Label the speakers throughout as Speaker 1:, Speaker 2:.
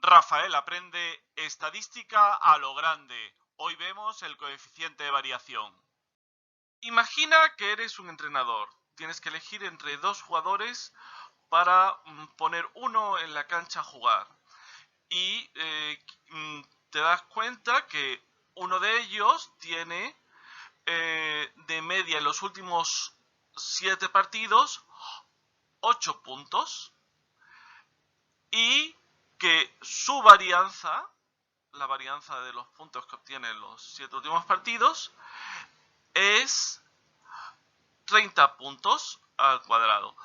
Speaker 1: Rafael aprende estadística a lo grande. Hoy vemos el coeficiente de variación. Imagina que eres un entrenador. Tienes que elegir entre dos jugadores para poner uno en la cancha a jugar. Y te das cuenta que uno de ellos tiene de media en los últimos 7 partidos 8 puntos y que su varianza, la varianza de los puntos que obtiene en los 7 últimos partidos, es 30 puntos al cuadrado.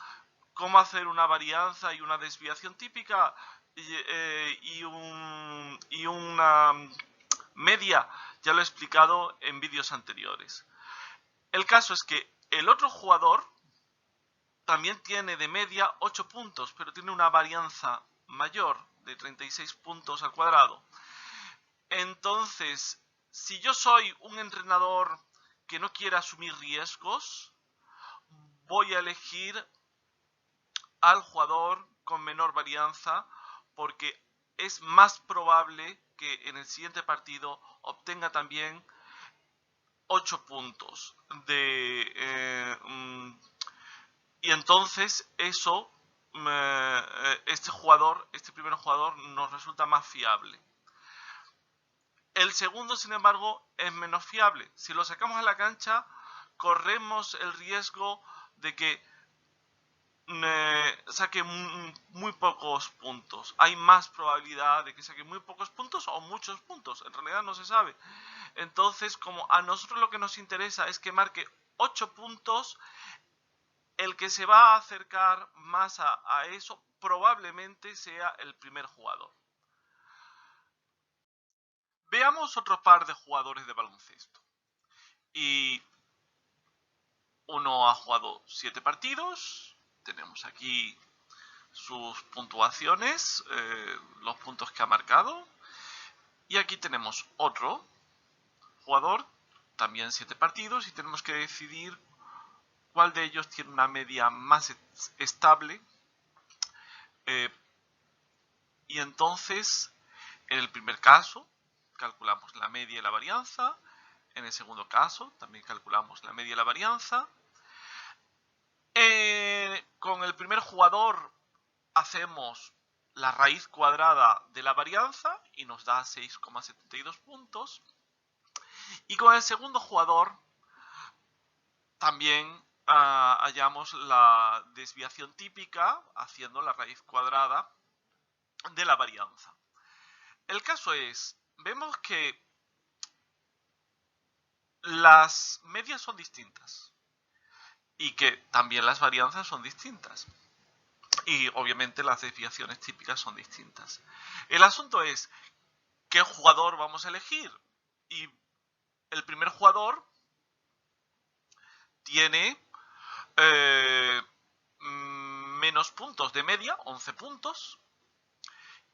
Speaker 1: ¿Cómo hacer una varianza y una desviación típica y una media? Ya lo he explicado en vídeos anteriores. El caso es que el otro jugador también tiene de media 8 puntos, pero tiene una varianza mayor de 36 puntos al cuadrado. Entonces, si yo soy un entrenador que no quiere asumir riesgos, voy a elegir al jugador con menor varianza porque es más probable que en el siguiente partido obtenga también 8 puntos y entonces eso este primer jugador nos resulta más fiable. El segundo, sin embargo, es menos fiable. Si lo sacamos a la cancha, corremos el riesgo de que saque muy pocos puntos. Hay más probabilidad de que saque muy pocos puntos o muchos puntos. En realidad no se sabe. Entonces, como a nosotros lo que nos interesa es que marque 8 puntos, el que se va a acercar más a eso probablemente sea el primer jugador. Veamos otro par de jugadores de baloncesto. Y uno ha jugado 7 partidos. Tenemos aquí sus puntuaciones, los puntos que ha marcado. Y aquí tenemos otro jugador, también 7 partidos, y tenemos que decidir cuál de ellos tiene una media más estable. Y entonces, en el primer caso, calculamos la media y la varianza. En el segundo caso, también calculamos la media y la varianza. Con el primer jugador hacemos la raíz cuadrada de la varianza y nos da 6,72 puntos. Y con el segundo jugador también hallamos la desviación típica haciendo la raíz cuadrada de la varianza. El caso es, vemos que las medias son distintas y que también las varianzas son distintas. Y obviamente las desviaciones típicas son distintas. El asunto es, ¿qué jugador vamos a elegir? Y el primer jugador tiene menos puntos de media, 11 puntos.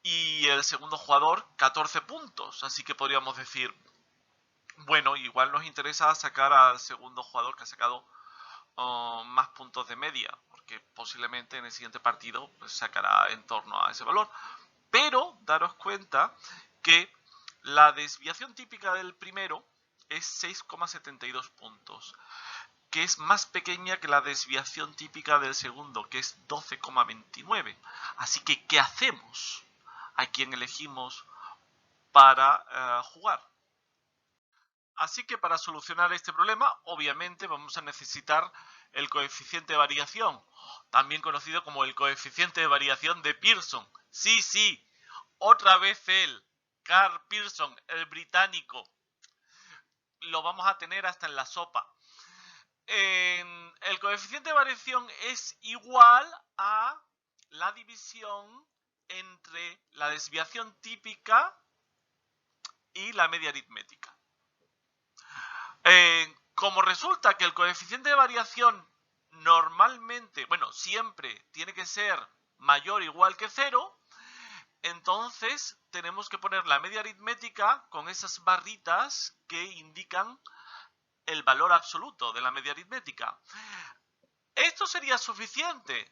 Speaker 1: Y el segundo jugador, 14 puntos. Así que podríamos decir, bueno, igual nos interesa sacar al segundo jugador que ha sacado más puntos de media, porque posiblemente en el siguiente partido pues, sacará en torno a ese valor. Pero daros cuenta que la desviación típica del primero es 6,72 puntos, que es más pequeña que la desviación típica del segundo, que es 12,29. Así que, ¿qué hacemos? ¿A quién elegimos para jugar? Así que para solucionar este problema, obviamente vamos a necesitar el coeficiente de variación, también conocido como el coeficiente de variación de Pearson. Sí, otra vez él, Carl Pearson, el británico. Lo vamos a tener hasta en la sopa. El coeficiente de variación es igual a la división entre la desviación típica y la media aritmética. Como resulta que el coeficiente de variación normalmente, bueno, siempre tiene que ser mayor o igual que 0, entonces tenemos que poner la media aritmética con esas barritas que indican el valor absoluto de la media aritmética. Esto sería suficiente.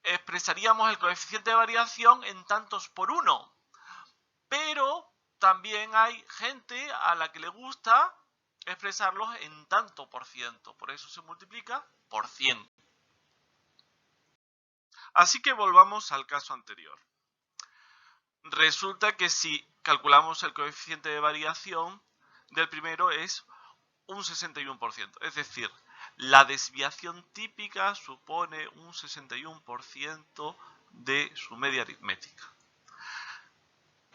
Speaker 1: Expresaríamos el coeficiente de variación en tantos por 1. pero también hay gente a la que le gusta expresarlos en tanto por ciento. Por eso se multiplica por 100. Así que volvamos al caso anterior. Resulta que si calculamos el coeficiente de variación del primero es un 61%. Es decir, la desviación típica supone un 61% de su media aritmética.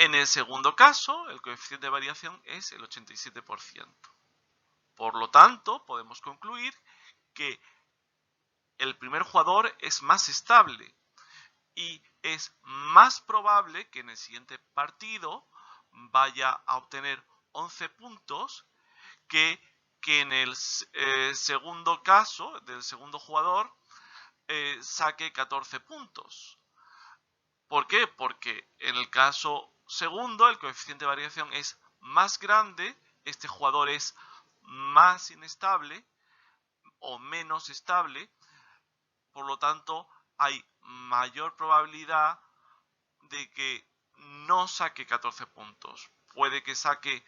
Speaker 1: En el segundo caso, el coeficiente de variación es el 87%. Por lo tanto, podemos concluir que el primer jugador es más estable y es más probable que en el siguiente partido vaya a obtener 11 puntos que en el segundo caso del segundo jugador saque 14 puntos. ¿Por qué? Porque en el caso segundo el coeficiente de variación es más grande, este jugador es más inestable o menos estable, por lo tanto hay mayor probabilidad de que no saque 14 puntos. Puede que saque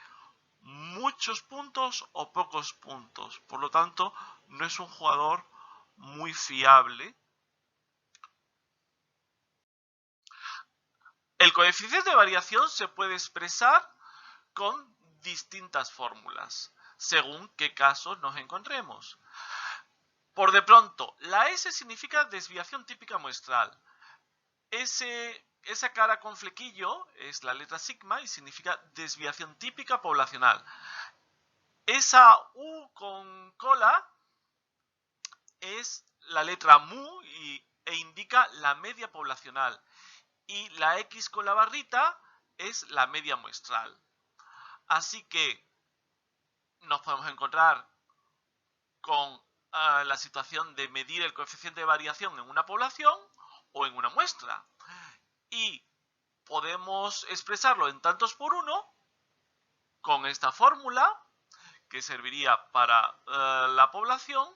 Speaker 1: muchos puntos o pocos puntos. Por lo tanto, no es un jugador muy fiable. El coeficiente de variación se puede expresar con distintas fórmulas, según qué casos nos encontremos. Por de pronto, la S significa desviación típica muestral. Esa cara con flequillo es la letra sigma y significa desviación típica poblacional. Esa U con cola es la letra mu e indica la media poblacional. Y la X con la barrita es la media muestral. Así que nos podemos encontrar con la situación de medir el coeficiente de variación en una población o en una muestra. Y podemos expresarlo en tantos por uno con esta fórmula que serviría para la población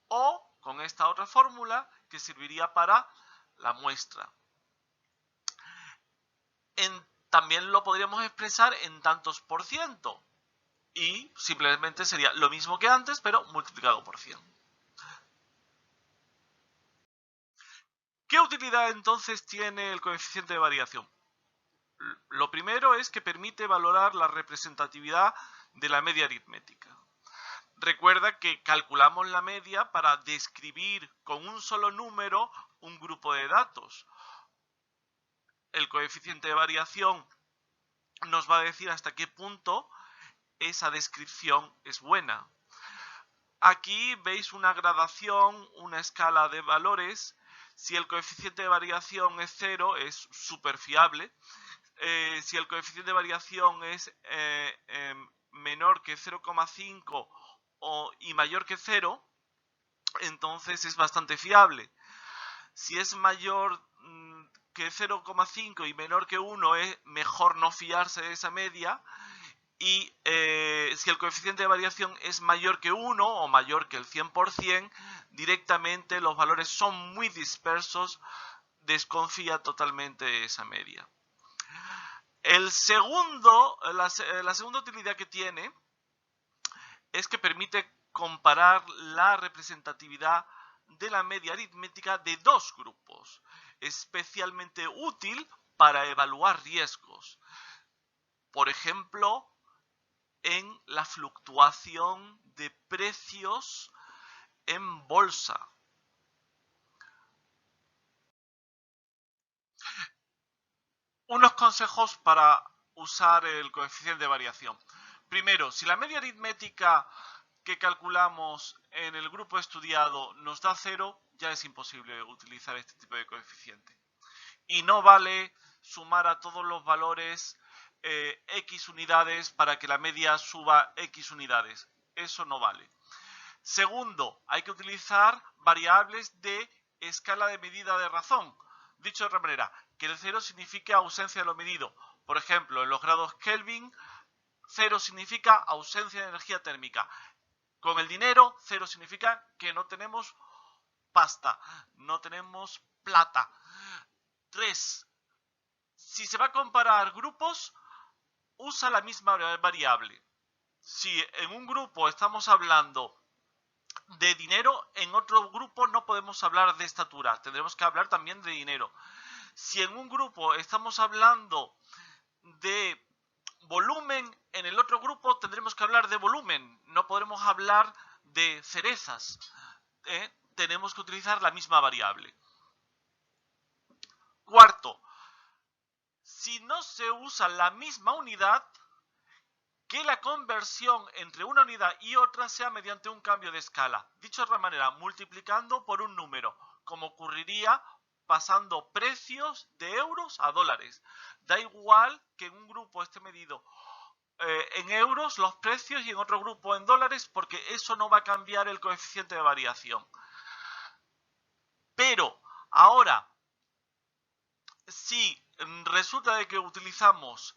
Speaker 1: o con esta otra fórmula que serviría para la muestra. También lo podríamos expresar en tantos por ciento y simplemente sería lo mismo que antes pero multiplicado por 100. ¿Qué utilidad entonces tiene el coeficiente de variación? Lo primero es que permite valorar la representatividad de la media aritmética. Recuerda que calculamos la media para describir con un solo número un grupo de datos. El coeficiente de variación nos va a decir hasta qué punto esa descripción es buena. Aquí veis una gradación, una escala de valores. Si el coeficiente de variación es 0, es súper fiable. Si el coeficiente de variación es menor que 0,5 y mayor que 0, entonces es bastante fiable. Si es mayor que 0,5 y menor que 1, es mejor no fiarse de esa media. Y si el coeficiente de variación es mayor que 1 o mayor que el 100%, directamente los valores son muy dispersos, desconfía totalmente de esa media. La segunda utilidad que tiene es que permite comparar la representatividad de la media aritmética de dos grupos, especialmente útil para evaluar riesgos. Por ejemplo, en la fluctuación de precios en bolsa. Unos consejos para usar el coeficiente de variación. Primero, si la media aritmética que calculamos en el grupo estudiado nos da 0, ya es imposible utilizar este tipo de coeficiente. Y no vale sumar a todos los valores X unidades para que la media suba X unidades. Eso no vale. Segundo, hay que utilizar variables de escala de medida de razón. Dicho de otra manera, que el 0 significa ausencia de lo medido. Por ejemplo, en los grados Kelvin, 0 significa ausencia de energía térmica. Con el dinero, 0 significa que no tenemos pasta, no tenemos plata. 3. Si se va a comparar grupos, usa la misma variable. Si en un grupo estamos hablando de dinero, en otro grupo no podemos hablar de estatura, tendremos que hablar también de dinero. Si en un grupo estamos hablando de volumen, en el otro grupo tendremos que hablar de volumen, no podremos hablar de cerezas. Tenemos que utilizar la misma variable. Cuarto, si no se usa la misma unidad, que la conversión entre una unidad y otra sea mediante un cambio de escala. Dicho de otra manera, multiplicando por un número, como ocurriría pasando precios de euros a dólares. Da igual que en un grupo esté medido en euros los precios y en otro grupo en dólares, porque eso no va a cambiar el coeficiente de variación. Pero ahora, si resulta de que utilizamos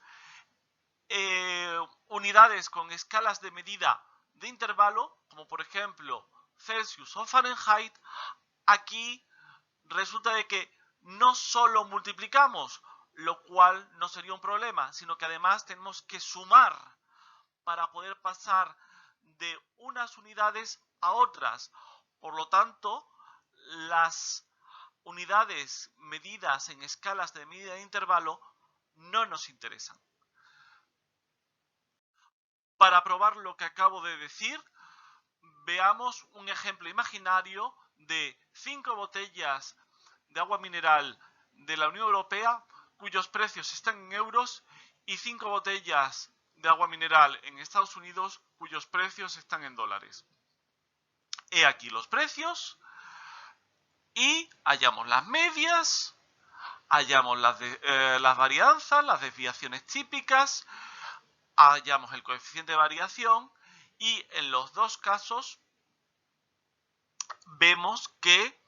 Speaker 1: unidades con escalas de medida de intervalo, como por ejemplo Celsius o Fahrenheit, aquí resulta de que no solo multiplicamos, lo cual no sería un problema, sino que además tenemos que sumar para poder pasar de unas unidades a otras. Por lo tanto, las unidades medidas en escalas de medida de intervalo no nos interesan. Para probar lo que acabo de decir, veamos un ejemplo imaginario de 5 botellas de agua mineral de la Unión Europea cuyos precios están en euros y 5 botellas de agua mineral en Estados Unidos cuyos precios están en dólares. He aquí los precios y hallamos las medias, hallamos las varianzas, las desviaciones típicas, hallamos el coeficiente de variación y en los dos casos vemos que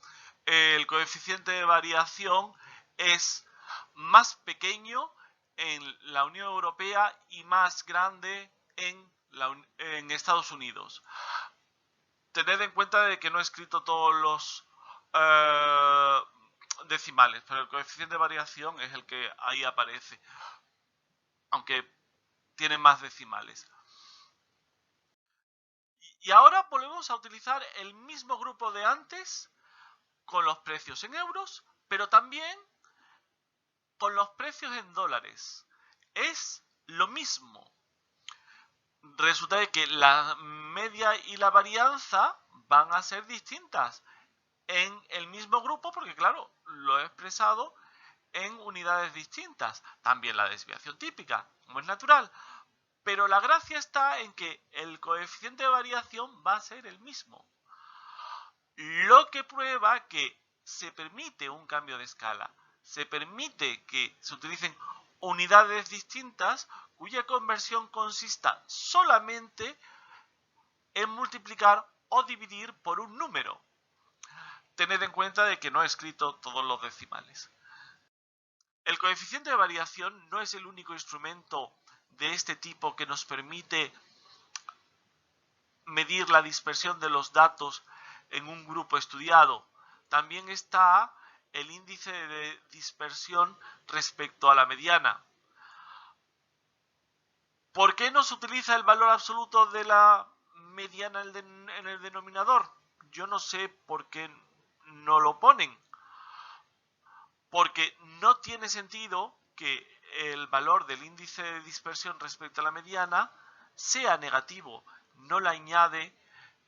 Speaker 1: el coeficiente de variación es más pequeño en la Unión Europea y más grande en Estados Unidos. Tened en cuenta de que no he escrito todos los decimales, pero el coeficiente de variación es el que ahí aparece, aunque tiene más decimales. Y ahora volvemos a utilizar el mismo grupo de antes con los precios en euros, pero también con los precios en dólares. Es lo mismo. Resulta de que la media y la varianza van a ser distintas en el mismo grupo porque, claro, lo he expresado en unidades distintas. También la desviación típica, como es natural. Pero la gracia está en que el coeficiente de variación va a ser el mismo. Lo que prueba que se permite un cambio de escala. Se permite que se utilicen unidades distintas cuya conversión consista solamente en multiplicar o dividir por un número. Tened en cuenta de que no he escrito todos los decimales. El coeficiente de variación no es el único instrumento de este tipo que nos permite medir la dispersión de los datos en un grupo estudiado. También está el índice de dispersión respecto a la mediana. ¿Por qué no se utiliza el valor absoluto de la mediana en el denominador? Yo no sé por qué no lo ponen. Porque no tiene sentido que el valor del índice de dispersión respecto a la mediana sea negativo. No le añade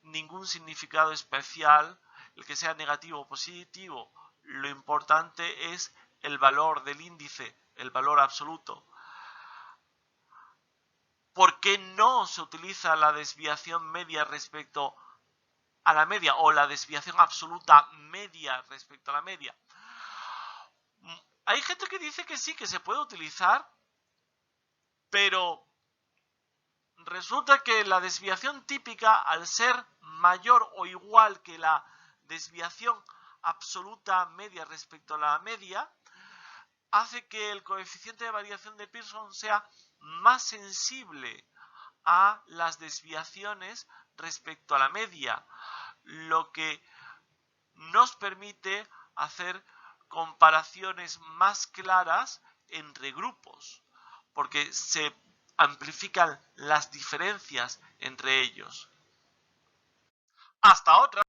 Speaker 1: ningún significado especial el que sea negativo o positivo. Lo importante es el valor del índice, el valor absoluto. ¿Por qué no se utiliza la desviación media respecto a la media o la desviación absoluta media respecto a la media? Hay gente que dice que sí, que se puede utilizar, pero resulta que la desviación típica, al ser mayor o igual que la desviación absoluta media respecto a la media, hace que el coeficiente de variación de Pearson sea más sensible a las desviaciones respecto a la media, lo que nos permite hacer comparaciones más claras entre grupos, porque se amplifican las diferencias entre ellos. ¡Hasta otra!